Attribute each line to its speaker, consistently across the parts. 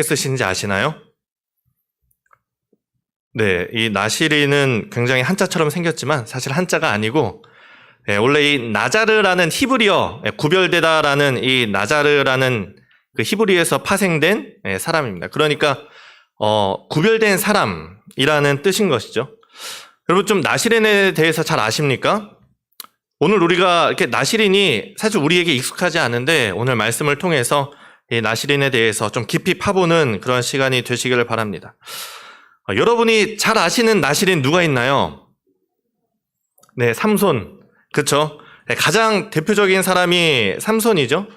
Speaker 1: 쓰시는지 아시나요? 네, 이 나시린은 굉장히 한자처럼 생겼지만 사실 한자가 아니고 원래 이 나자르라는 히브리어, 구별되다라는 이 나자르라는 그 히브리어에서 파생된 사람입니다. 그러니까 구별된 사람이라는 뜻인 것이죠. 여러분 좀 나시린에 대해서 잘 아십니까? 오늘 우리가 이렇게 나시린이 사실 우리에게 익숙하지 않은데 오늘 말씀을 통해서 이 나시린에 대해서 좀 깊이 파보는 그런 시간이 되시기를 바랍니다. 여러분이 잘 아시는 나시린 누가 있나요? 네, 삼손. 그렇죠? 가장 대표적인 사람이 삼손이죠.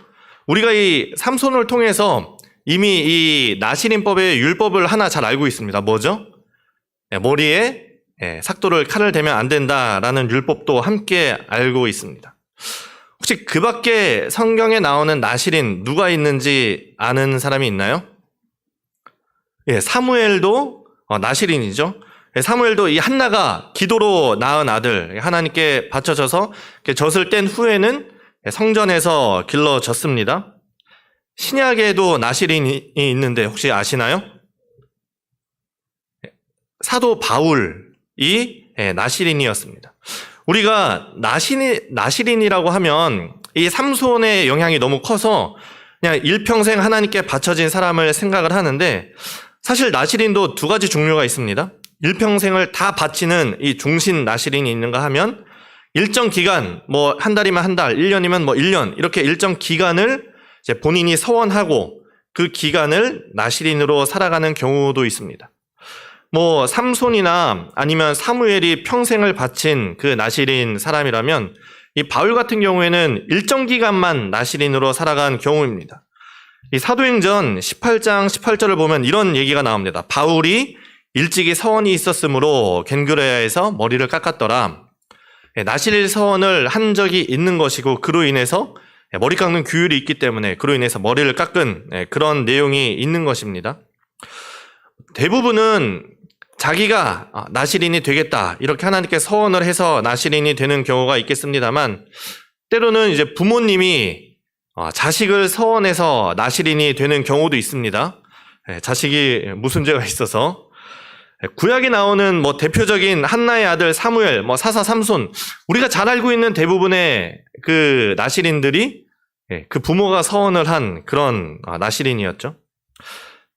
Speaker 1: 우리가 이 삼손을 통해서 이미 이 나시린법의 율법을 하나 잘 알고 있습니다. 뭐죠? 머리에 삭도를 칼을 대면 안 된다라는 율법도 함께 알고 있습니다. 혹시 그 밖에 성경에 나오는 나시린 누가 있는지 아는 사람이 있나요? 사무엘도 나시린이죠. 사무엘도 이 한나가 기도로 낳은 아들, 하나님께 바쳐져서 젖을 뗀 후에는 성전에서 길러졌습니다. 신약에도 나시린이 있는데 혹시 아시나요? 사도 바울이 나시린이었습니다. 우리가 나시린이라고 하면 이 삼손의 영향이 너무 커서 그냥 일평생 하나님께 바쳐진 사람을 생각을 하는데 사실 나시린도 두 가지 종류가 있습니다. 일평생을 다 바치는 이 중신 나시린이 있는가 하면 일정 기간, 뭐 한 달이면 한 달, 1년이면 뭐 1년 이렇게 일정 기간을 이제 본인이 서원하고 그 기간을 나시린으로 살아가는 경우도 있습니다. 뭐 삼손이나 아니면 사무엘이 평생을 바친 그 나시린 사람이라면 이 바울 같은 경우에는 일정 기간만 나시린으로 살아간 경우입니다. 이 사도행전 18장 18절을 보면 이런 얘기가 나옵니다. 바울이 일찍이 서원이 있었으므로 겐그레아에서 머리를 깎았더라. 나실 서원을 한 적이 있는 것이고 그로 인해서 머리 깎는 규율이 있기 때문에 그로 인해서 머리를 깎은 그런 내용이 있는 것입니다. 대부분은 자기가 나시린이 되겠다 이렇게 하나님께 서원을 해서 나시린이 되는 경우가 있겠습니다만 때로는 이제 부모님이 자식을 서원해서 나시린이 되는 경우도 있습니다. 자식이 무슨 죄가 있어서 구약에 나오는 뭐 대표적인 한나의 아들 사무엘, 뭐 사사 삼손 우리가 잘 알고 있는 대부분의 그 나시린들이 그 부모가 서원을 한 그런 나시린이었죠.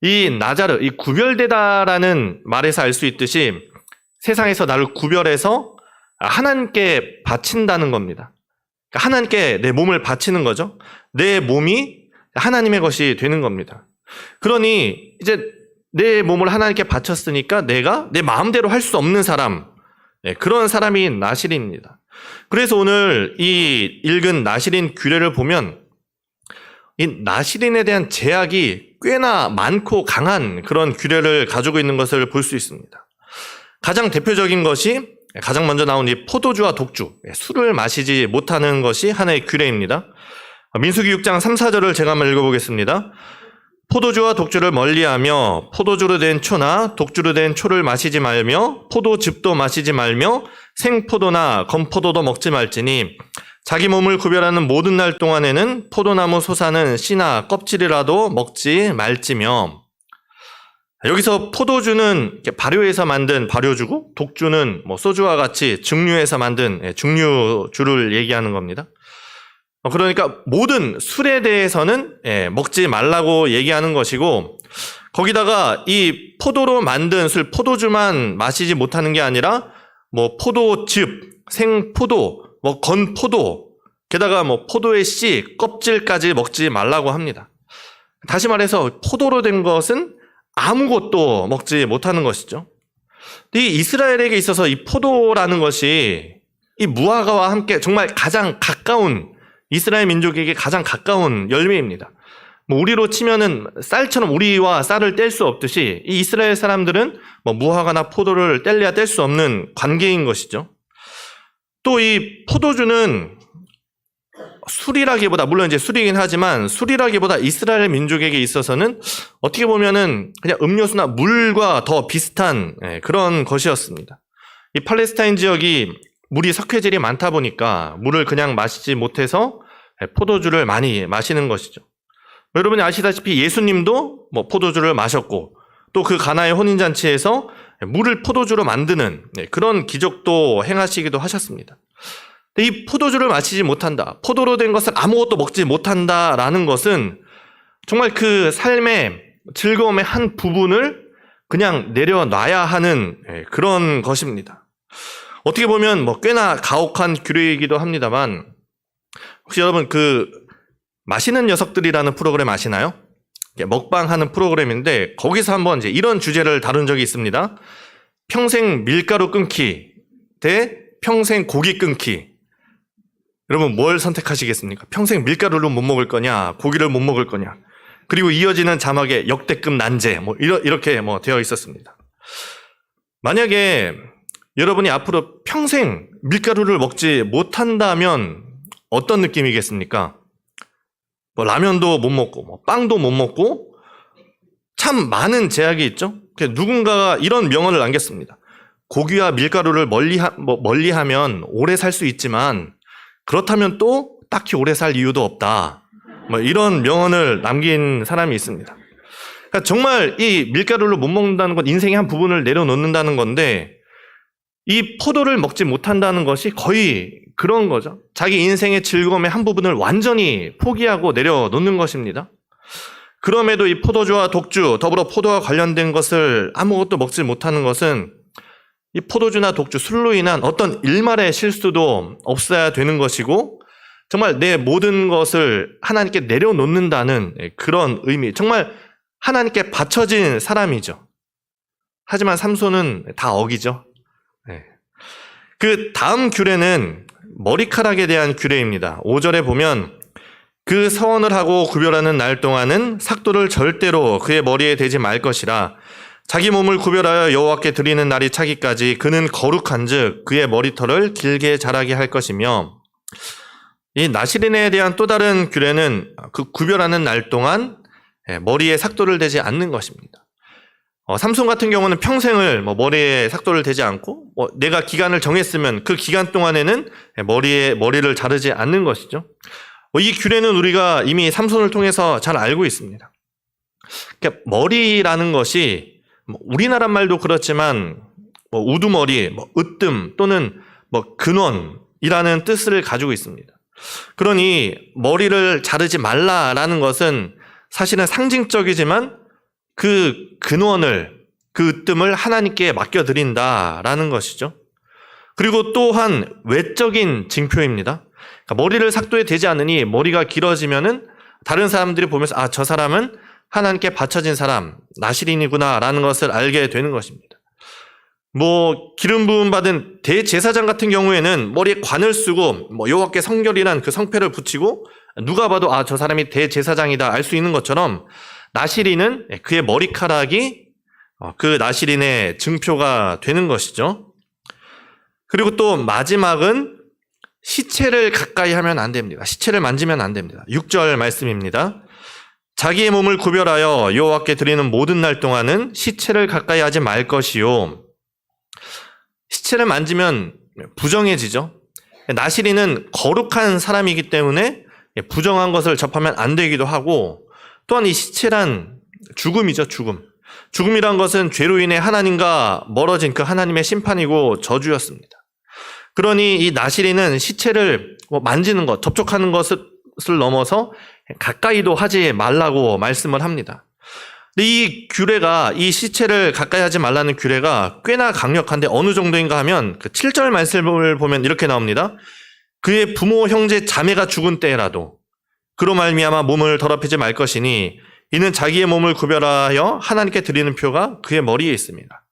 Speaker 1: 이 나자르, 이 구별되다라는 말에서 알 수 있듯이 세상에서 나를 구별해서 하나님께 바친다는 겁니다. 그러니까 하나님께 내 몸을 바치는 거죠. 내 몸이 하나님의 것이 되는 겁니다. 그러니 이제 내 몸을 하나님께 바쳤으니까 내가 내 마음대로 할 수 없는 사람, 그런 사람이 나시린입니다. 그래서 오늘 이 읽은 나시린 규례를 보면 이 나시린에 대한 제약이 꽤나 많고 강한 그런 규례를 가지고 있는 것을 볼 수 있습니다. 가장 대표적인 것이 가장 먼저 나온 이 포도주와 독주, 술을 마시지 못하는 것이 하나의 규례입니다. 민수기 6장 3, 4절을 제가 한번 읽어보겠습니다. 포도주와 독주를 멀리하며 포도주로 된 초나 독주로 된 초를 마시지 말며 포도즙도 마시지 말며 생포도나 건포도도 먹지 말지니 자기 몸을 구별하는 모든 날 동안에는 포도나무 솟아는 씨나 껍질이라도 먹지 말지며. 여기서 포도주는 발효해서 만든 발효주고 독주는 뭐 소주와 같이 증류해서 만든 증류주를 얘기하는 겁니다. 그러니까 모든 술에 대해서는 먹지 말라고 얘기하는 것이고 거기다가 이 포도로 만든 술, 포도주만 마시지 못하는 게 아니라 뭐 포도즙, 생포도, 뭐 건포도, 게다가 뭐 포도의 씨, 껍질까지 먹지 말라고 합니다. 다시 말해서 포도로 된 것은 아무것도 먹지 못하는 것이죠. 이 이스라엘에게 있어서 이 포도라는 것이 이 무화과와 함께 정말 가장 가까운 이스라엘 민족에게 가장 가까운 열매입니다. 뭐 우리로 치면은 쌀처럼 우리와 쌀을 뗄 수 없듯이 이 이스라엘 사람들은 뭐 무화과나 포도를 뗄래야 뗄 수 없는 관계인 것이죠. 또 이 포도주는 술이라기보다 물론 이제 술이긴 하지만 술이라기보다 이스라엘 민족에게 있어서는 어떻게 보면은 그냥 음료수나 물과 더 비슷한 그런 것이었습니다. 이 팔레스타인 지역이 물이 석회질이 많다 보니까 물을 그냥 마시지 못해서 포도주를 많이 마시는 것이죠. 여러분이 아시다시피 예수님도 뭐 포도주를 마셨고 또 그 가나의 혼인잔치에서 물을 포도주로 만드는 그런 기적도 행하시기도 하셨습니다. 근데 이 포도주를 마시지 못한다, 포도로 된 것을 아무것도 먹지 못한다라는 것은 정말 그 삶의 즐거움의 한 부분을 그냥 내려놔야 하는 그런 것입니다. 어떻게 보면 뭐 꽤나 가혹한 규례이기도 합니다만, 혹시 여러분 그 맛있는 녀석들이라는 프로그램 아시나요? 먹방하는 프로그램인데 거기서 한번 이제 이런 주제를 다룬 적이 있습니다. 평생 밀가루 끊기 대 평생 고기 끊기. 여러분 뭘 선택하시겠습니까? 평생 밀가루를 못 먹을 거냐, 고기를 못 먹을 거냐. 그리고 이어지는 자막에 역대급 난제 뭐 이렇게 뭐 되어 있었습니다. 만약에 여러분이 앞으로 평생 밀가루를 먹지 못한다면 어떤 느낌이겠습니까? 뭐 라면도 못 먹고 뭐 빵도 못 먹고 참 많은 제약이 있죠. 누군가가 이런 명언을 남겼습니다. 고기와 밀가루를 멀리하면 오래 살 수 있지만 그렇다면 또 딱히 오래 살 이유도 없다. 뭐 이런 명언을 남긴 사람이 있습니다. 그러니까 정말 이 밀가루를 못 먹는다는 건 인생의 한 부분을 내려놓는다는 건데, 이 포도를 먹지 못한다는 것이 거의 그런 거죠. 자기 인생의 즐거움의 한 부분을 완전히 포기하고 내려놓는 것입니다. 그럼에도 이 포도주와 독주, 더불어 포도와 관련된 것을 아무것도 먹지 못하는 것은 이 포도주나 독주, 술로 인한 어떤 일말의 실수도 없어야 되는 것이고, 정말 내 모든 것을 하나님께 내려놓는다는 그런 의미, 정말 하나님께 바쳐진 사람이죠. 하지만 삼손은 다 어기죠. 그 다음 규례는 머리카락에 대한 규례입니다. 5절에 보면 그 서원을 하고 구별하는 날 동안은 삭도를 절대로 그의 머리에 대지 말 것이라. 자기 몸을 구별하여 여호와께 드리는 날이 차기까지 그는 거룩한즉 그의 머리털을 길게 자라게 할 것이며, 이 나실인에 대한 또 다른 규례는 그 구별하는 날 동안 머리에 삭도를 대지 않는 것입니다. 삼손 같은 경우는 평생을 머리에 삭도를 대지 않고 내가 기간을 정했으면 그 기간 동안에는 머리를 자르지 않는 것이죠. 이 규례는 우리가 이미 삼손을 통해서 잘 알고 있습니다. 그러니까 머리라는 것이 우리나라 말도 그렇지만 우두머리, 으뜸 또는 근원이라는 뜻을 가지고 있습니다. 그러니 머리를 자르지 말라라는 것은 사실은 상징적이지만 그 근원을, 그 으뜸을 하나님께 맡겨드린다라는 것이죠. 그리고 또한 외적인 징표입니다. 그러니까 머리를 삭도에 대지 않으니 머리가 길어지면은 다른 사람들이 보면서 아, 저 사람은 하나님께 바쳐진 사람, 나실인이구나 라는 것을 알게 되는 것입니다. 기름 부음 받은 대제사장 같은 경우에는 머리에 관을 쓰고 여호와께 성결이란 그 성패를 붙이고 누가 봐도 아, 저 사람이 대제사장이다 알 수 있는 것처럼 나실인은 그의 머리카락이 그 나실인의 증표가 되는 것이죠. 그리고 또 마지막은 시체를 가까이 하면 안 됩니다. 시체를 만지면 안 됩니다. 6절 말씀입니다. 자기의 몸을 구별하여 여호와께 드리는 모든 날 동안은 시체를 가까이 하지 말 것이요. 시체를 만지면 부정해지죠. 나실인은 거룩한 사람이기 때문에 부정한 것을 접하면 안 되기도 하고, 또한 이 시체란 죽음이죠, 죽음. 죽음이란 것은 죄로 인해 하나님과 멀어진 그 하나님의 심판이고 저주였습니다. 그러니 이 나실인은 시체를 만지는 것, 접촉하는 것을 넘어서 가까이도 하지 말라고 말씀을 합니다. 근데 이 규례가, 이 시체를 가까이 하지 말라는 규례가 꽤나 강력한데 어느 정도인가 하면 그 7절 말씀을 보면 이렇게 나옵니다. 그의 부모, 형제, 자매가 죽은 때라도 그로 말미암아 몸을 더럽히지 말 것이니 이는 자기의 몸을 구별하여 하나님께 드리는 표가 그의 머리에 있습니다.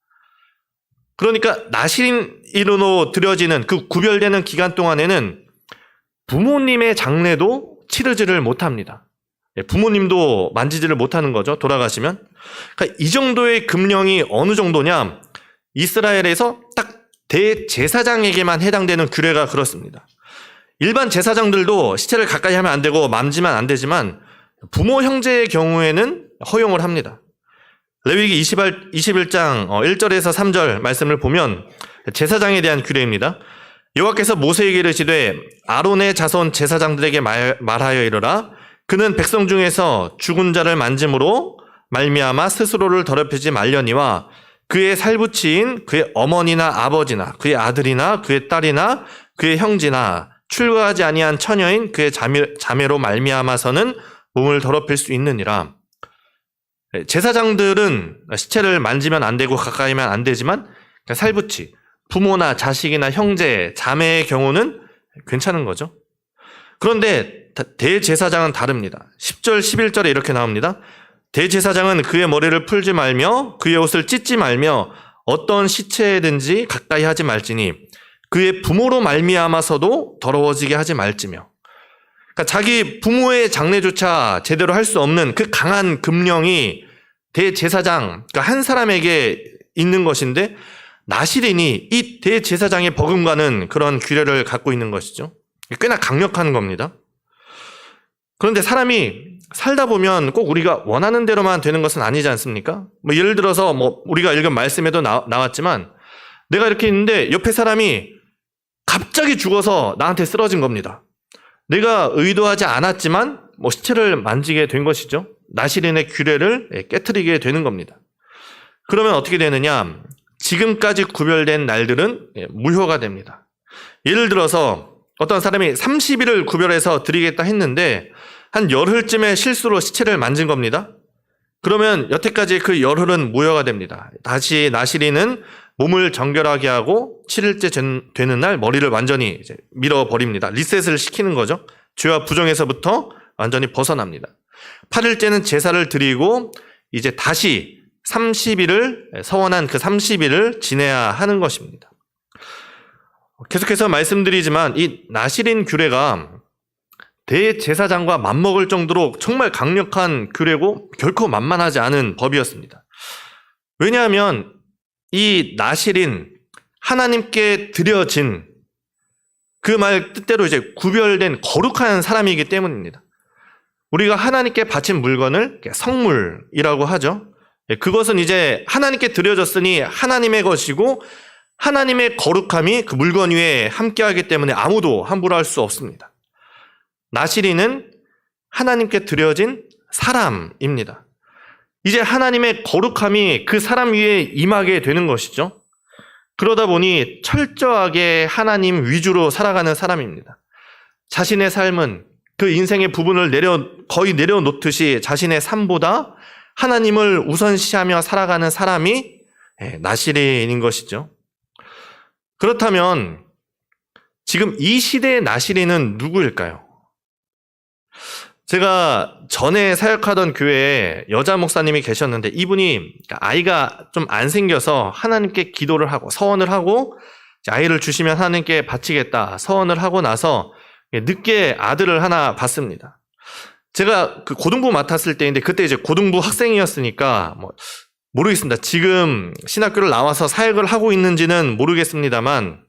Speaker 1: 그러니까 나실인으로 드려지는 그 구별되는 기간 동안에는 부모님의 장례도 치르지를 못합니다. 부모님도 만지지를 못하는 거죠, 돌아가시면. 그러니까 이 정도의 금령이 어느 정도냐, 이스라엘에서 딱 대제사장에게만 해당되는 규례가 그렇습니다. 일반 제사장들도 시체를 가까이 하면 안 되고 만지면 안 되지만 부모 형제의 경우에는 허용을 합니다. 레위기 21장 1절에서 3절 말씀을 보면 제사장에 대한 규례입니다. 여호와께서 모세에게 이르시되 아론의 자손 제사장들에게 말하여 이르라. 그는 백성 중에서 죽은 자를 만짐으로 말미암아 스스로를 더럽히지 말려니와 그의 살부치인 그의 어머니나 아버지나 그의 아들이나 그의 딸이나 그의 형제나 출가하지 아니한 처녀인 그의 자매로 말미암아서는 몸을 더럽힐 수 있느니라. 제사장들은 시체를 만지면 안 되고 가까이면 안 되지만 살부치, 부모나 자식이나 형제, 자매의 경우는 괜찮은 거죠. 그런데 대제사장은 다릅니다. 10절, 11절에 이렇게 나옵니다. 대제사장은 그의 머리를 풀지 말며 그의 옷을 찢지 말며 어떤 시체든지 가까이 하지 말지니 그의 부모로 말미암아서도 더러워지게 하지 말지며. 그러니까 자기 부모의 장례조차 제대로 할 수 없는 그 강한 금령이 대제사장, 그러니까 한 사람에게 있는 것인데 나시린이 이 대제사장의 버금가는 그런 규례를 갖고 있는 것이죠. 꽤나 강력한 겁니다. 그런데 사람이 살다 보면 꼭 우리가 원하는 대로만 되는 것은 아니지 않습니까? 뭐 예를 들어서 우리가 읽은 말씀에도 나왔지만 내가 이렇게 있는데 옆에 사람이 갑자기 죽어서 나한테 쓰러진 겁니다. 내가 의도하지 않았지만 시체를 만지게 된 것이죠. 나시린의 규례를 깨트리게 되는 겁니다. 그러면 어떻게 되느냐? 지금까지 구별된 날들은 무효가 됩니다. 예를 들어서 어떤 사람이 30일을 구별해서 드리겠다 했는데 한 열흘쯤에 실수로 시체를 만진 겁니다. 그러면 여태까지 그 열흘은 무효가 됩니다. 다시 나시린은 몸을 정결하게 하고 7일째 되는 날 머리를 완전히 이제 밀어버립니다. 리셋을 시키는 거죠. 죄와 부정에서부터 완전히 벗어납니다. 8일째는 제사를 드리고 이제 다시 30일을 서원한 그 30일을 지내야 하는 것입니다. 계속해서 말씀드리지만 이 나시린 규례가 대제사장과 맞먹을 정도로 정말 강력한 규례고 결코 만만하지 않은 법이었습니다. 왜냐하면 이 나시린, 하나님께 드려진 그 말 뜻대로 이제 구별된 거룩한 사람이기 때문입니다. 우리가 하나님께 바친 물건을 성물이라고 하죠. 그것은 이제 하나님께 드려졌으니 하나님의 것이고 하나님의 거룩함이 그 물건 위에 함께하기 때문에 아무도 함부로 할 수 없습니다. 나시린은 하나님께 드려진 사람입니다. 이제 하나님의 거룩함이 그 사람 위에 임하게 되는 것이죠. 그러다 보니 철저하게 하나님 위주로 살아가는 사람입니다. 자신의 삶은 그 인생의 부분을 거의 내려놓듯이 자신의 삶보다 하나님을 우선시하며 살아가는 사람이 나시린인 것이죠. 그렇다면 지금 이 시대의 나시린은 누구일까요? 제가 전에 사역하던 교회에 여자 목사님이 계셨는데 이분이 아이가 좀 안 생겨서 하나님께 기도를 하고 서원을 하고 아이를 주시면 하나님께 바치겠다 서원을 하고 나서 늦게 아들을 하나 봤습니다. 제가 그 고등부 맡았을 때인데 그때 이제 고등부 학생이었으니까 모르겠습니다. 지금 신학교를 나와서 사역을 하고 있는지는 모르겠습니다만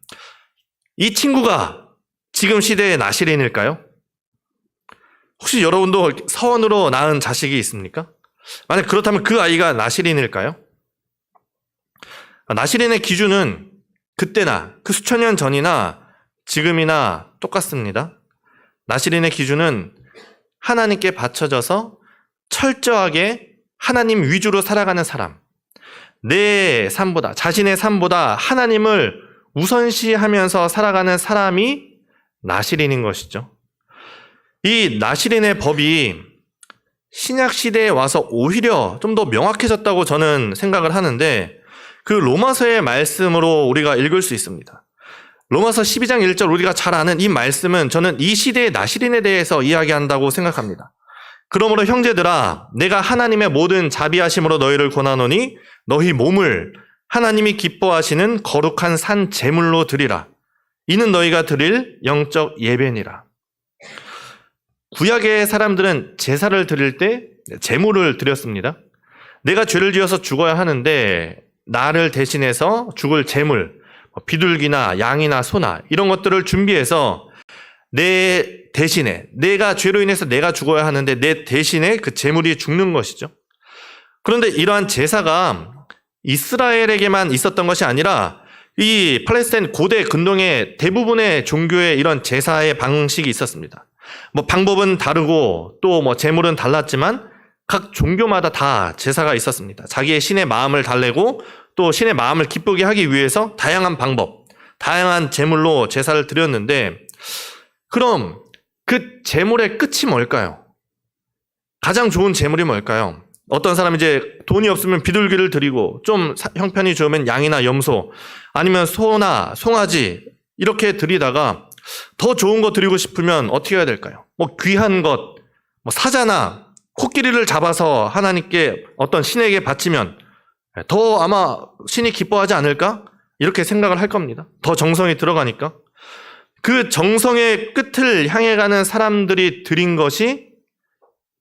Speaker 1: 이 친구가 지금 시대의 나시린일까요? 혹시 여러분도 서원으로 낳은 자식이 있습니까? 만약 그렇다면 그 아이가 나시린일까요? 나시린의 기준은 그때나 그 수천 년 전이나 지금이나 똑같습니다. 나시린의 기준은 하나님께 바쳐져서 철저하게 하나님 위주로 살아가는 사람, 내 삶보다, 자신의 삶보다 하나님을 우선시하면서 살아가는 사람이 나시린인 것이죠. 이 나시린의 법이 신약 시대에 와서 오히려 좀 더 명확해졌다고 저는 생각을 하는데 그 로마서의 말씀으로 우리가 읽을 수 있습니다. 로마서 12장 1절 우리가 잘 아는 이 말씀은 저는 이 시대의 나시린에 대해서 이야기한다고 생각합니다. 그러므로 형제들아 내가 하나님의 모든 자비하심으로 너희를 권하노니 너희 몸을 하나님이 기뻐하시는 거룩한 산 제물로 드리라. 이는 너희가 드릴 영적 예배니라. 구약의 사람들은 제사를 드릴 때 제물을 드렸습니다. 내가 죄를 지어서 죽어야 하는데 나를 대신해서 죽을 제물, 비둘기나 양이나 소나 이런 것들을 준비해서 내 대신에 내가 죄로 인해서 내가 죽어야 하는데 내 대신에 그 제물이 죽는 것이죠. 그런데 이러한 제사가 이스라엘에게만 있었던 것이 아니라 이 팔레스타인 고대 근동의 대부분의 종교에 이런 제사의 방식이 있었습니다. 뭐 방법은 다르고 또 뭐 제물은 달랐지만 각 종교마다 다 제사가 있었습니다. 자기의 신의 마음을 달래고 또 신의 마음을 기쁘게 하기 위해서 다양한 방법, 다양한 제물로 제사를 드렸는데, 그럼 그 제물의 끝이 뭘까요? 가장 좋은 제물이 뭘까요? 어떤 사람이 이제 돈이 없으면 비둘기를 드리고, 좀 형편이 좋으면 양이나 염소, 아니면 소나 송아지 이렇게 드리다가 더 좋은 거 드리고 싶으면 어떻게 해야 될까요? 뭐 귀한 것, 뭐 사자나 코끼리를 잡아서 하나님께 어떤 신에게 바치면 더 아마 신이 기뻐하지 않을까? 이렇게 생각을 할 겁니다. 더 정성이 들어가니까. 그 정성의 끝을 향해 가는 사람들이 드린 것이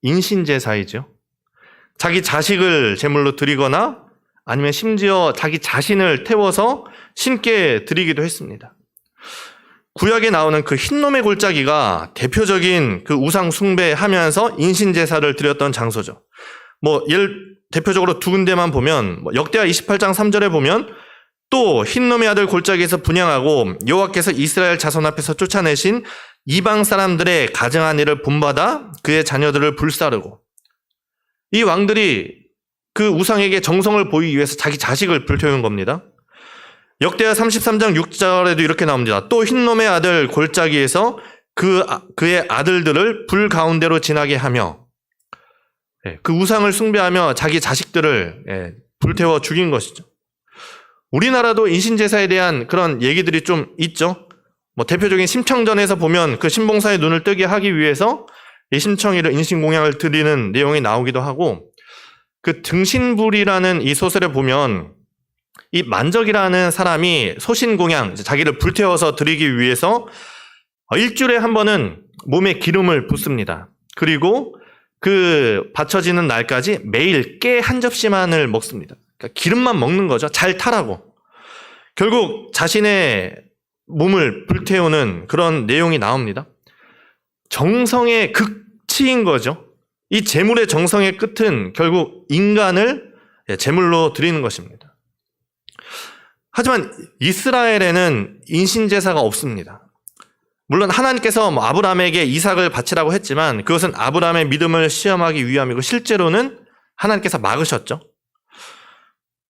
Speaker 1: 인신제사이죠. 자기 자식을 제물로 드리거나 아니면 심지어 자기 자신을 태워서 신께 드리기도 했습니다. 구약에 나오는 그 흰놈의 골짜기가 대표적인 그 우상 숭배하면서 인신제사를 드렸던 장소죠. 뭐 대표적으로 두 군데만 보면 역대하 28장 3절에 보면 또 흰놈의 아들 골짜기에서 분향하고 여호와께서 이스라엘 자손 앞에서 쫓아내신 이방 사람들의 가증한 일을 본받아 그의 자녀들을 불사르고, 이 왕들이 그 우상에게 정성을 보이기 위해서 자기 자식을 불태운 겁니다. 역대하 33장 6절에도 이렇게 나옵니다. 또 흰놈의 아들 골짜기에서 그의 아들들을 불 가운데로 지나게 하며, 그 우상을 숭배하며 자기 자식들을 불태워 죽인 것이죠. 우리나라도 인신제사에 대한 그런 얘기들이 좀 있죠. 뭐 대표적인 심청전에서 보면 그 신봉사의 눈을 뜨게 하기 위해서 이 심청이를 인신공양을 드리는 내용이 나오기도 하고, 그 등신불이라는 이 소설에 보면 이 만적이라는 사람이 소신공양, 자기를 불태워서 드리기 위해서 일주일에 한 번은 몸에 기름을 붓습니다. 그리고 그 바쳐지는 날까지 매일 깨 한 접시만을 먹습니다. 그러니까 기름만 먹는 거죠. 잘 타라고. 결국 자신의 몸을 불태우는 그런 내용이 나옵니다. 정성의 극치인 거죠. 이 제물의 정성의 끝은 결국 인간을 제물로 드리는 것입니다. 하지만 이스라엘에는 인신제사가 없습니다. 물론 하나님께서 아브라함에게 이삭을 바치라고 했지만 그것은 아브라함의 믿음을 시험하기 위함이고 실제로는 하나님께서 막으셨죠.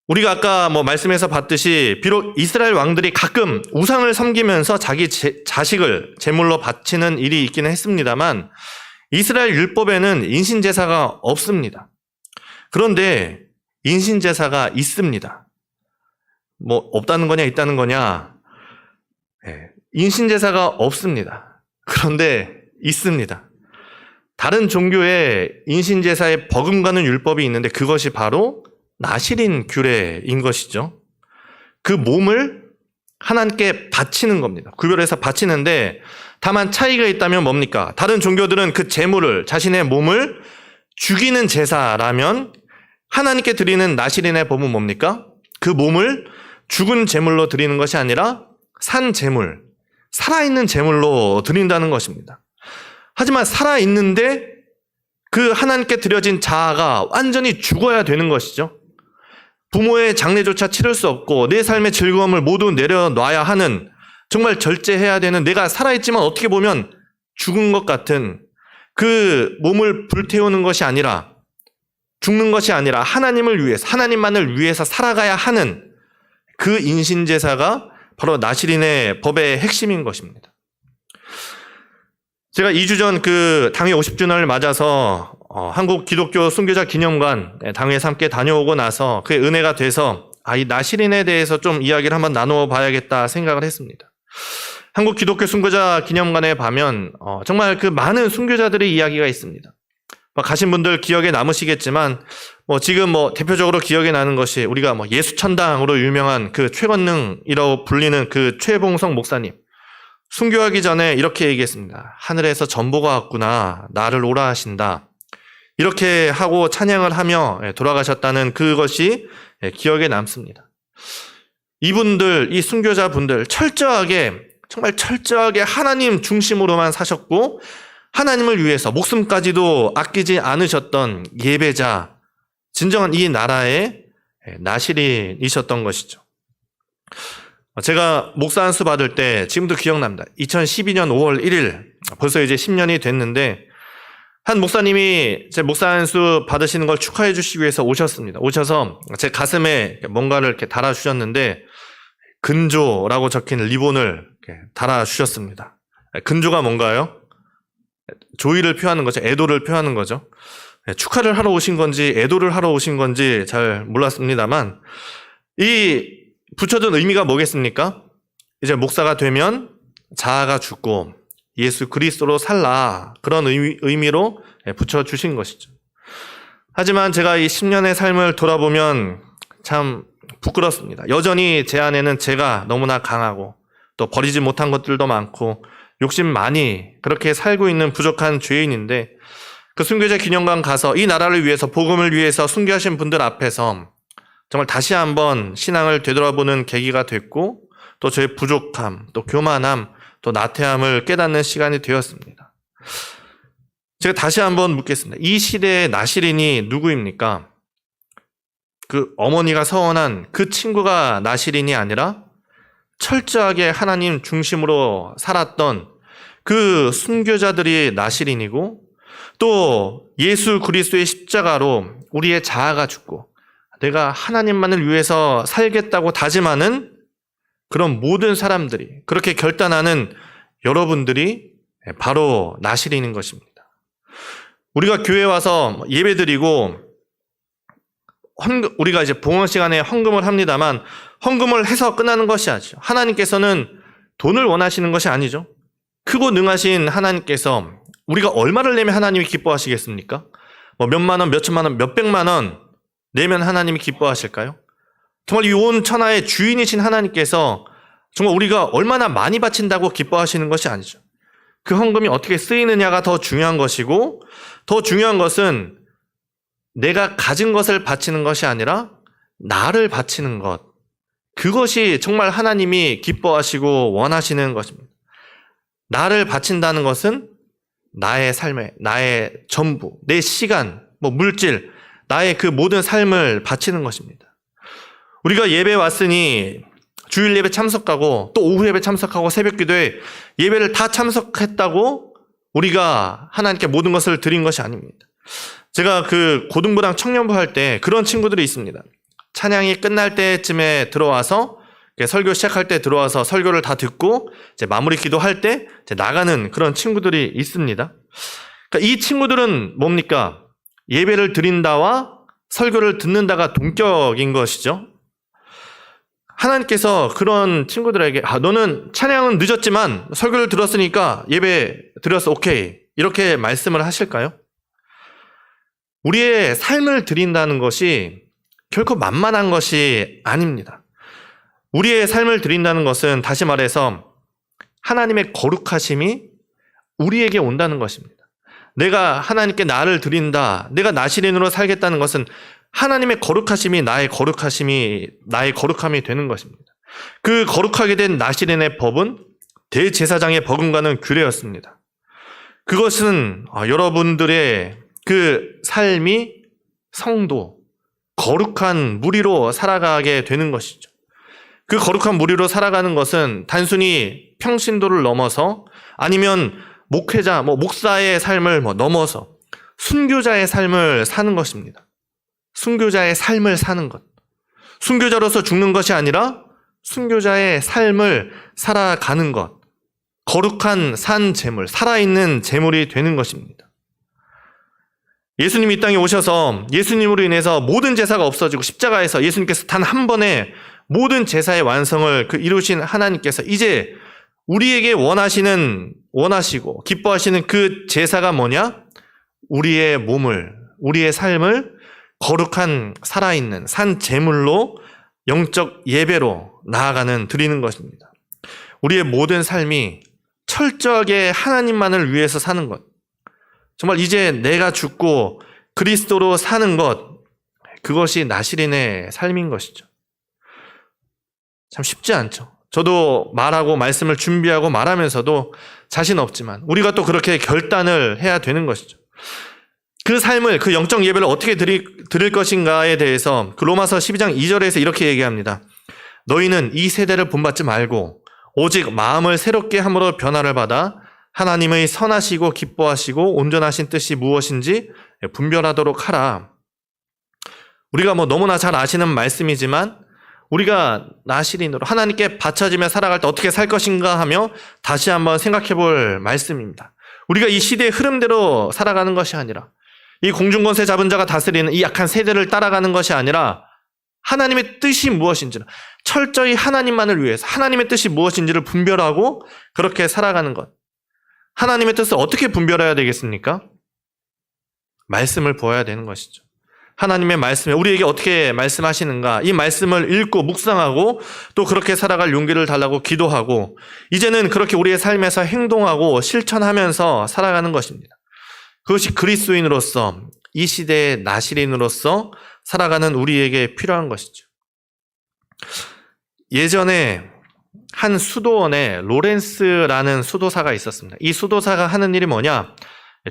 Speaker 1: 우리가 아까 말씀에서 봤듯이 비록 이스라엘 왕들이 가끔 우상을 섬기면서 자기 자식을 제물로 바치는 일이 있기는 했습니다만 이스라엘 율법에는 인신제사가 없습니다. 그런데 인신제사가 있습니다. 없다는 거냐 있다는 거냐? 인신제사가 없습니다. 그런데 있습니다. 다른 종교에 인신제사에 버금가는 율법이 있는데 그것이 바로 나실인 규례인 것이죠. 그 몸을 하나님께 바치는 겁니다. 구별해서 바치는데 다만 차이가 있다면 뭡니까? 다른 종교들은 그 제물을, 자신의 몸을 죽이는 제사라면 하나님께 드리는 나실인의 법은 뭡니까? 그 몸을 죽은 제물로 드리는 것이 아니라 산 제물, 살아있는 제물로 드린다는 것입니다. 하지만 살아있는데 그 하나님께 드려진 자아가 완전히 죽어야 되는 것이죠. 부모의 장례조차 치를 수 없고 내 삶의 즐거움을 모두 내려놔야 하는, 정말 절제해야 되는, 내가 살아있지만 어떻게 보면 죽은 것 같은 그 몸을 불태우는 것이 아니라, 죽는 것이 아니라 하나님을 위해서, 하나님만을 위해서 살아가야 하는 그 인신제사가 바로 나실인의 법의 핵심인 것입니다. 제가 2주 전 그 당회 50주년을 맞아서 한국 기독교 순교자 기념관 당회에서 함께 다녀오고 나서 그의 은혜가 돼서 이 나실인에 대해서 좀 이야기를 한번 나누어 봐야겠다 생각을 했습니다. 한국 기독교 순교자 기념관에 가면 정말 그 많은 순교자들의 이야기가 있습니다. 가신 분들 기억에 남으시겠지만 지금 대표적으로 기억에 나는 것이 우리가 예수천당으로 유명한 그 최건능이라고 불리는 그 최봉성 목사님. 순교하기 전에 이렇게 얘기했습니다. 하늘에서 전보가 왔구나. 나를 오라 하신다. 이렇게 하고 찬양을 하며 돌아가셨다는 그것이 기억에 남습니다. 이분들, 이 순교자분들 정말 철저하게 하나님 중심으로만 사셨고 하나님을 위해서 목숨까지도 아끼지 않으셨던 예배자, 진정한 이 나라의 나실인이셨던 것이죠. 제가 목사 안수 받을 때 지금도 기억납니다. 2012년 5월 1일, 벌써 이제 10년이 됐는데 한 목사님이 제 목사 안수 받으시는 걸 축하해 주시기 위해서 오셨습니다. 오셔서 제 가슴에 뭔가를 이렇게 달아주셨는데 근조라고 적힌 리본을 이렇게 달아주셨습니다. 근조가 뭔가요? 조의를 표하는 거죠. 애도를 표하는 거죠. 축하를 하러 오신 건지 애도를 하러 오신 건지 잘 몰랐습니다만 이 붙여둔 의미가 뭐겠습니까? 이제 목사가 되면 자아가 죽고 예수 그리스도로 살라, 그런 의미로 붙여주신 것이죠. 하지만 제가 이 10년의 삶을 돌아보면 참 부끄럽습니다. 여전히 제 안에는 제가 너무나 강하고 또 버리지 못한 것들도 많고 욕심 많이 그렇게 살고 있는 부족한 죄인인데, 그 순교자 기념관 가서 이 나라를 위해서 복음을 위해서 순교하신 분들 앞에서 정말 다시 한번 신앙을 되돌아보는 계기가 됐고, 또 저의 부족함, 또 교만함, 또 나태함을 깨닫는 시간이 되었습니다. 제가 다시 한번 묻겠습니다. 이 시대의 나시린이 누구입니까? 그 어머니가 서원한 그 친구가 나시린이 아니라 철저하게 하나님 중심으로 살았던 그 순교자들이 나시린이고, 또 예수 그리스도의 십자가로 우리의 자아가 죽고 내가 하나님만을 위해서 살겠다고 다짐하는 그런 모든 사람들이, 그렇게 결단하는 여러분들이 바로 나시린인 것입니다. 우리가 교회 와서 예배드리고 우리가 이제 봉헌 시간에 헌금을 합니다만 헌금을 해서 끝나는 것이 아니죠. 하나님께서는 돈을 원하시는 것이 아니죠. 크고 능하신 하나님께서 우리가 얼마를 내면 하나님이 기뻐하시겠습니까? 뭐 몇만 원, 몇천만 원, 몇백만 원 내면 하나님이 기뻐하실까요? 정말 이 온 천하의 주인이신 하나님께서 정말 우리가 얼마나 많이 바친다고 기뻐하시는 것이 아니죠. 그 헌금이 어떻게 쓰이느냐가 더 중요한 것이고, 더 중요한 것은 내가 가진 것을 바치는 것이 아니라 나를 바치는 것, 그것이 정말 하나님이 기뻐하시고 원하시는 것입니다. 나를 바친다는 것은 나의 삶에, 나의 전부, 내 시간, 물질, 나의 그 모든 삶을 바치는 것입니다. 우리가 예배 왔으니 주일 예배 참석하고 또 오후 예배 참석하고 새벽 기도에 예배를 다 참석했다고 우리가 하나님께 모든 것을 드린 것이 아닙니다. 제가 그 고등부랑 청년부 할 때 그런 친구들이 있습니다. 찬양이 끝날 때쯤에 들어와서 설교 시작할 때 들어와서 설교를 다 듣고 이제 마무리 기도할 때 이제 나가는 그런 친구들이 있습니다. 그러니까 이 친구들은 뭡니까? 예배를 드린다와 설교를 듣는다가 동격인 것이죠. 하나님께서 그런 친구들에게 너는 찬양은 늦었지만 설교를 들었으니까 예배 드렸어, 오케이, 이렇게 말씀을 하실까요? 우리의 삶을 드린다는 것이 결코 만만한 것이 아닙니다. 우리의 삶을 드린다는 것은 다시 말해서 하나님의 거룩하심이 우리에게 온다는 것입니다. 내가 하나님께 나를 드린다, 내가 나시린으로 살겠다는 것은 하나님의 거룩하심이 나의 거룩함이 되는 것입니다. 그 거룩하게 된 나시린의 법은 대제사장의 법음과는 규례였습니다. 그것은 여러분들의 그 삶이 성도, 거룩한 무리로 살아가게 되는 것이죠. 그 거룩한 무리로 살아가는 것은 단순히 평신도를 넘어서 아니면 목회자, 목사의 삶을 넘어서 순교자의 삶을 사는 것입니다. 순교자의 삶을 사는 것. 순교자로서 죽는 것이 아니라 순교자의 삶을 살아가는 것. 거룩한 산 제물, 살아있는 제물이 되는 것입니다. 예수님이 이 땅에 오셔서 예수님으로 인해서 모든 제사가 없어지고 십자가에서 예수님께서 단 한 번에 모든 제사의 완성을 이루신 하나님께서 이제 우리에게 원하시고 기뻐하시는 그 제사가 뭐냐? 우리의 몸을, 우리의 삶을 거룩한 살아있는 산 제물로 영적 예배로 나아가는 드리는 것입니다. 우리의 모든 삶이 철저하게 하나님만을 위해서 사는 것. 정말 이제 내가 죽고 그리스도로 사는 것, 그것이 나시린의 삶인 것이죠. 참 쉽지 않죠. 저도 말하고 말씀을 준비하고 말하면서도 자신 없지만 우리가 또 그렇게 결단을 해야 되는 것이죠. 그 삶을, 그 영적 예배를 어떻게 드릴 것인가에 대해서 그 로마서 12장 2절에서 이렇게 얘기합니다. 너희는 이 세대를 본받지 말고 오직 마음을 새롭게 함으로 변화를 받아 하나님의 선하시고 기뻐하시고 온전하신 뜻이 무엇인지 분별하도록 하라. 우리가 너무나 잘 아시는 말씀이지만 우리가 나실인으로 하나님께 바쳐지며 살아갈 때 어떻게 살 것인가 하며 다시 한번 생각해 볼 말씀입니다. 우리가 이 시대의 흐름대로 살아가는 것이 아니라 이 공중권세 잡은 자가 다스리는 이 약한 세대를 따라가는 것이 아니라 하나님의 뜻이 무엇인지를 철저히 하나님만을 위해서 하나님의 뜻이 무엇인지를 분별하고 그렇게 살아가는 것. 하나님의 뜻을 어떻게 분별해야 되겠습니까? 말씀을 보아야 되는 것이죠. 하나님의 말씀에 우리에게 어떻게 말씀하시는가, 이 말씀을 읽고 묵상하고 또 그렇게 살아갈 용기를 달라고 기도하고 이제는 그렇게 우리의 삶에서 행동하고 실천하면서 살아가는 것입니다. 그것이 그리스도인으로서 이 시대의 나실인으로서 살아가는 우리에게 필요한 것이죠. 예전에 한 수도원에 로렌스라는 수도사가 있었습니다. 이 수도사가 하는 일이 뭐냐?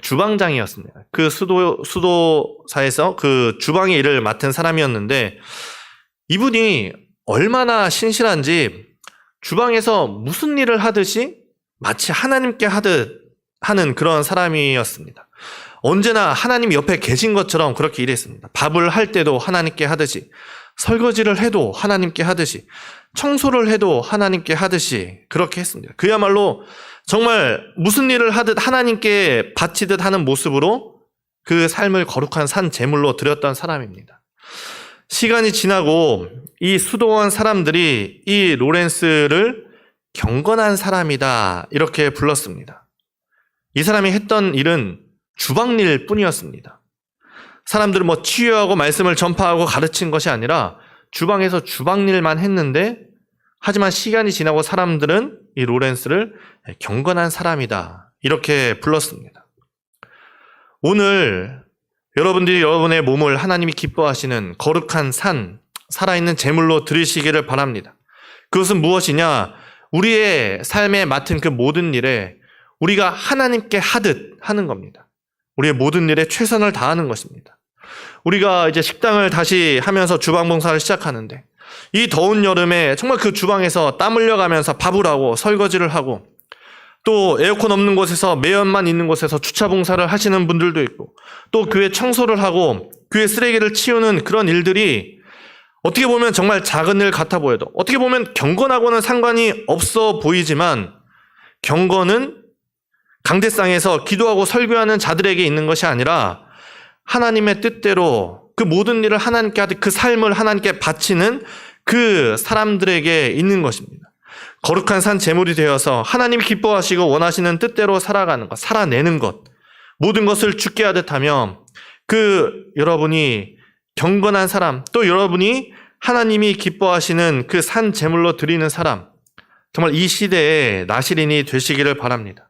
Speaker 1: 주방장이었습니다. 그 수도사에서 그 주방의 일을 맡은 사람이었는데 이분이 얼마나 신실한지 주방에서 무슨 일을 하듯이 마치 하나님께 하듯 하는 그런 사람이었습니다. 언제나 하나님 옆에 계신 것처럼 그렇게 일했습니다. 밥을 할 때도 하나님께 하듯이, 설거지를 해도 하나님께 하듯이, 청소를 해도 하나님께 하듯이 그렇게 했습니다. 그야말로 정말 무슨 일을 하듯 하나님께 바치듯 하는 모습으로 그 삶을 거룩한 산 제물로 드렸던 사람입니다. 시간이 지나고 이 수도원 사람들이 이 로렌스를 경건한 사람이다 이렇게 불렀습니다. 이 사람이 했던 일은 주방일 뿐이었습니다. 사람들은 치유하고 말씀을 전파하고 가르친 것이 아니라 주방에서 주방일만 했는데 하지만 시간이 지나고 사람들은 이 로렌스를 경건한 사람이다 이렇게 불렀습니다. 오늘 여러분들이 여러분의 몸을 하나님이 기뻐하시는 거룩한 산, 살아있는 제물로 드리시기를 바랍니다. 그것은 무엇이냐? 우리의 삶에 맡은 그 모든 일에 우리가 하나님께 하듯 하는 겁니다. 우리의 모든 일에 최선을 다하는 것입니다. 우리가 이제 식당을 다시 하면서 주방 봉사를 시작하는데 이 더운 여름에 정말 그 주방에서 땀 흘려가면서 밥을 하고 설거지를 하고 또 에어컨 없는 곳에서 매연만 있는 곳에서 주차 봉사를 하시는 분들도 있고 또 교회 청소를 하고 교회 쓰레기를 치우는 그런 일들이 어떻게 보면 정말 작은 일 같아 보여도 어떻게 보면 경건하고는 상관이 없어 보이지만 경건은 강대상에서 기도하고 설교하는 자들에게 있는 것이 아니라 하나님의 뜻대로 그 모든 일을 하나님께 하듯 그 삶을 하나님께 바치는 그 사람들에게 있는 것입니다. 거룩한 산 제물이 되어서 하나님이 기뻐하시고 원하시는 뜻대로 살아가는 것, 살아내는 것, 모든 것을 주께 하듯 하며 그 여러분이 경건한 사람, 또 여러분이 하나님이 기뻐하시는 그 산 제물로 드리는 사람, 정말 이 시대에 나실인이 되시기를 바랍니다.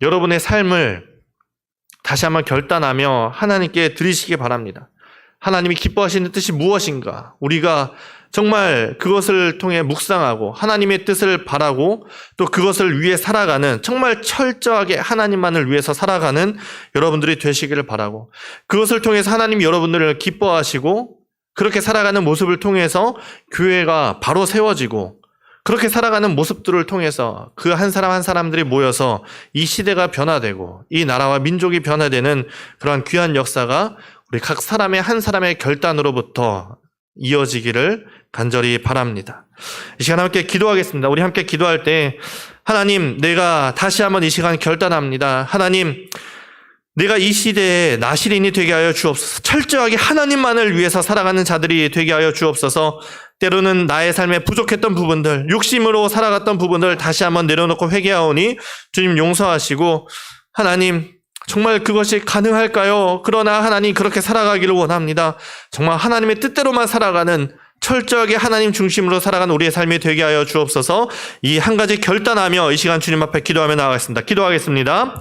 Speaker 1: 여러분의 삶을 다시 한번 결단하며 하나님께 드리시기 바랍니다. 하나님이 기뻐하시는 뜻이 무엇인가? 우리가 정말 그것을 통해 묵상하고 하나님의 뜻을 바라고 또 그것을 위해 살아가는 정말 철저하게 하나님만을 위해서 살아가는 여러분들이 되시기를 바라고 그것을 통해서 하나님이 여러분들을 기뻐하시고 그렇게 살아가는 모습을 통해서 교회가 바로 세워지고 그렇게 살아가는 모습들을 통해서 그 한 사람 한 사람들이 모여서 이 시대가 변화되고 이 나라와 민족이 변화되는 그러한 귀한 역사가 우리 각 사람의 한 사람의 결단으로부터 이어지기를 간절히 바랍니다. 이 시간 함께 기도하겠습니다. 우리 함께 기도할 때 하나님, 내가 다시 한번 이 시간 결단합니다. 하나님, 내가 이 시대에 나실인이 되게 하여 주옵소서. 철저하게 하나님만을 위해서 살아가는 자들이 되게 하여 주옵소서. 때로는 나의 삶에 부족했던 부분들, 욕심으로 살아갔던 부분들 다시 한번 내려놓고 회개하오니 주님 용서하시고 하나님, 정말 그것이 가능할까요? 그러나 하나님 그렇게 살아가기를 원합니다. 정말 하나님의 뜻대로만 살아가는 철저하게 하나님 중심으로 살아가는 우리의 삶이 되게 하여 주옵소서. 이 한 가지 결단하며 이 시간 주님 앞에 기도하며 나아가겠습니다. 기도하겠습니다.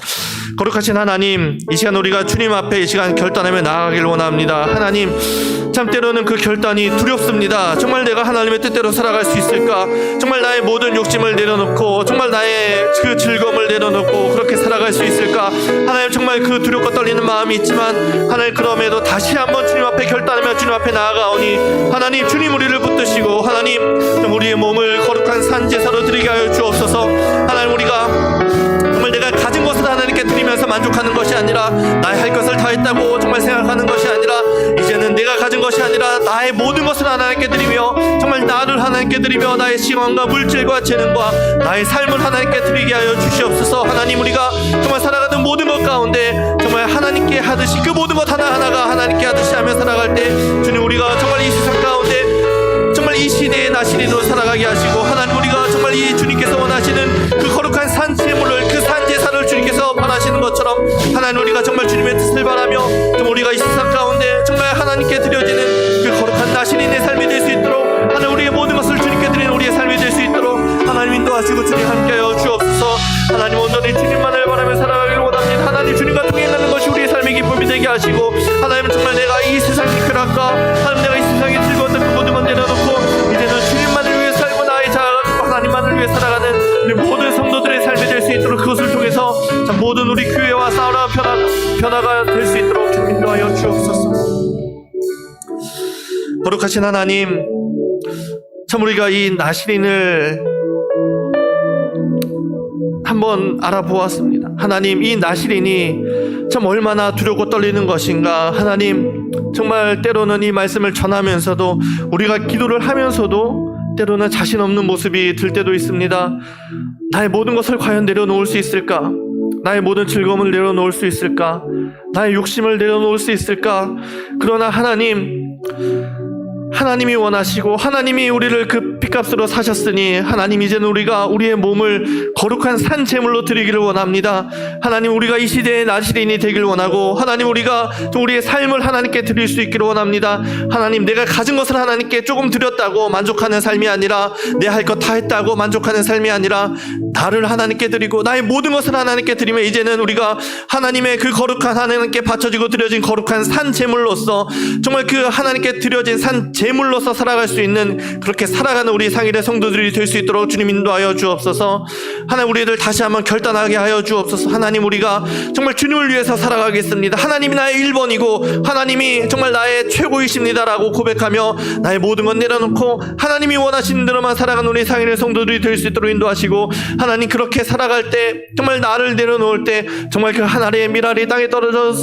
Speaker 1: 거룩하신 하나님, 이 시간 우리가 주님 앞에 이 시간 결단하며 나아가기를 원합니다. 하나님, 참 때로는 그 결단이 두렵습니다. 정말 내가 하나님의 뜻대로 살아갈 수 있을까? 정말 나의 모든 욕심을 내려놓고 정말 나의 그 즐거움을 내려놓고 그렇게 살아갈 수 있을까? 하나님 정말 그 두렵고 떨리는 마음이 있지만 하나님 그럼에도 다시 한번 주님 앞에 결단하며 주님 앞에 나아가오니 하나님 주님 우리를 붙드시고 하나님 우리의 몸을 거룩한 산제사로 드리게 하여 주옵소서. 하나님 우리가 정말 내가 가진 것을 하나님께 드리면서 만족하는 것이 아니라 나의 할 것을 다 했다고 정말 생각하는 것이 아니라 이제는 내가 가진 것이 아니라 나의 모든 것을 하나님께 드리며 정말 나를 하나님께 드리며 나의 시간과 물질과 재능과 나의 삶을 하나님께 드리게 하여 주시옵소서. 하나님 우리가 정말 살아가는 모든 것 가운데 정말 하나님께 하듯이 그 모든 것 하나하나가 하나님께 하듯이 하며 살아갈 때 주님 우리가 정말 이 세상 가운데 정말 이 시대의 나시린으로 살아가게 하시고 하나님 우리가 정말 이 주님께서 원하시는 그 거룩한 산제물을 그 산제사를 주님께서 바라시는 것처럼 하나님 우리가 정말 주님의 뜻을 바라며 좀 우리가 이 세상 가운데 정말 하나님께 드려지는 그 거룩한 나시린의 삶이 될 수 있도록 하나님 우리의 모든 것을 주님께 드리는 우리의 삶이 될 수 있도록 하나님 인도하시고 주님 함께하여 주옵소서. 하나님 온전히 주님만을 바라며 살아가기를 원합니다. 하나님 주님과 동행하는 것이 우리의 삶의 기쁨이 되게 하시고 하나님 정말 내가 이 세상의 쾌락과 하나님 내가 이 세상의 즐거웠던 그 모든 것 내려놓고 이제는 주님만을 위해 살고 나의 자아가 하나님만을 위해 살아가는 우리 모든 성도들의 삶이 될 수 있도록 그것을 통해서 참 모든 우리 교회와 사울아 변화가 될 수 있도록 주님 인도하여 주옵소서. 거룩하신 하나님 참 우리가 이 나시린을 한번 알아보았습니다. 하나님 이 나시린이 참 얼마나 두렵고 떨리는 것인가. 하나님 정말 때로는 이 말씀을 전하면서도 우리가 기도를 하면서도 때로는 자신 없는 모습이 들 때도 있습니다. 나의 모든 것을 과연 내려놓을 수 있을까? 나의 모든 즐거움을 내려놓을 수 있을까? 나의 욕심을 내려놓을 수 있을까? 그러나 하나님이 원하시고 하나님이 우리를 그 핏값으로 사셨으니 하나님 이제는 우리가 우리의 몸을 거룩한 산 제물로 드리기를 원합니다. 하나님 우리가 이 시대의 나시린이 되길 원하고 하나님 우리가 우리의 삶을 하나님께 드릴 수 있기를 원합니다. 하나님 내가 가진 것을 하나님께 조금 드렸다고 만족하는 삶이 아니라 내 할 것 다 했다고 만족하는 삶이 아니라 나를 하나님께 드리고 나의 모든 것을 하나님께 드리며 이제는 우리가 하나님의 그 거룩한 하나님께 바쳐지고 드려진 거룩한 산 제물로서 정말 그 하나님께 드려진 산 제물로서 살아갈 수 있는 그렇게 살아가는 우리 상일의 성도들이 될 수 있도록 주님 인도하여 주옵소서. 하나님 우리들 다시 한번 결단하게 하여 주옵소서. 하나님 우리가 정말 주님을 위해서 살아가겠습니다. 하나님이 나의 1번이고 하나님이 정말 나의 최고이십니다라고 고백하며 나의 모든 것 내려놓고 하나님이 원하시는 대로만 살아가는 우리 상일의 성도들이 될 수 있도록 인도하시고 하나님 그렇게 살아갈 때 정말 나를 내려놓을 때 정말 그 한 알의 밀알이 땅에 떨어져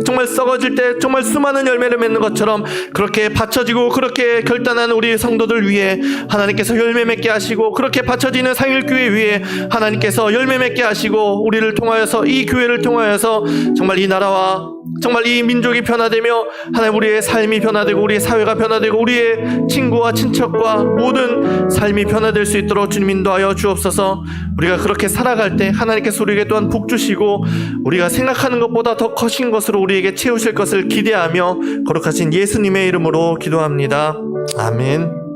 Speaker 1: 정말 썩어질 때 정말 수많은 열매를 맺는 것처럼 그렇게 받쳐지고 그렇게 결단한 우리 성도들 위해 하나님께서 열매 맺게 하시고 그렇게 받쳐지는 상일교회 위에 하나님께서 열매 맺게 하시고 우리를 통하여서 이 교회를 통하여서 정말 이 나라와 정말 이 민족이 변화되며 하나님 우리의 삶이 변화되고 우리의 사회가 변화되고 우리의 친구와 친척과 모든 삶이 변화될 수 있도록 주님 인도하여 주옵소서. 우리가 그렇게 살아갈 때 하나님께서 우리에게 또한 복 주시고 우리가 생각하는 것보다 더 커진 것으로 우리에게 채우실 것을 기대하며 거룩하신 예수님의 이름으로 기도합니다. 아멘.